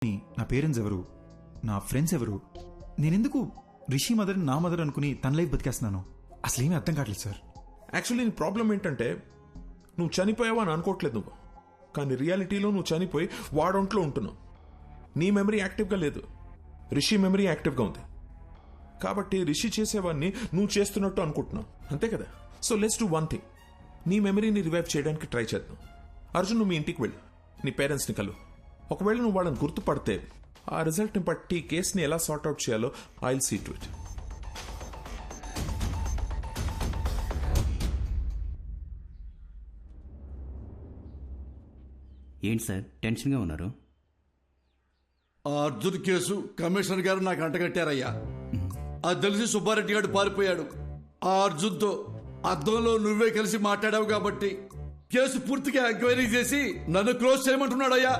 నా పేరెంట్స్ ఎవరు, నా ఫ్రెండ్స్ ఎవరు, నేనెందుకు రిషి మదర్ నా మదర్ అనుకుని తన లైఫ్ బతికేస్తున్నాను? అసలేమీ అర్థం కావట్లేదు సార్. యాక్చువల్లీ నీ ప్రాబ్లం ఏంటంటే నువ్వు చనిపోయావా అని అనుకోవట్లేదు నువ్వు, కానీ రియాలిటీలో నువ్వు చనిపోయి వాడొంట్లో ఉంటున్నావు. నీ మెమరీ యాక్టివ్గా లేదు, రిషి మెమరీ యాక్టివ్గా ఉంది. కాబట్టి రిషి చేసేవాడిని నువ్వు చేస్తున్నట్టు అనుకుంటున్నావు, అంతే కదా? So let's do one thing, నీ మెమరీని రివైవ్ చేయడానికి ట్రై చేద్దాం. అర్జున్, నువ్వు మీ ఇంటికి వెళ్ళు, నీ పేరెంట్స్ని కలు. ఒకవేళ నువ్వు వాళ్ళని గుర్తుపడితే ఆ రిజల్ట్ని బట్టి కేసుని ఎలా సార్ట్అవుట్ చేయాలో I will see to it. ఏంటి సార్ టెన్షన్గా ఉన్నారు? ఆ అర్జున్ కేసు కమిషనర్ గారు నాకు అంటగట్టారయ్యా. అది తెలిసి సుబ్బారెడ్డి గారు పారిపోయాడు. ఆ అర్జున్తో అద్దంలో నువ్వే కలిసి మాట్లాడావు కాబట్టి కేసు పూర్తిగా ఎంక్వైరీ చేసి నన్ను క్లోజ్ చేయమంటున్నాడయ్యా.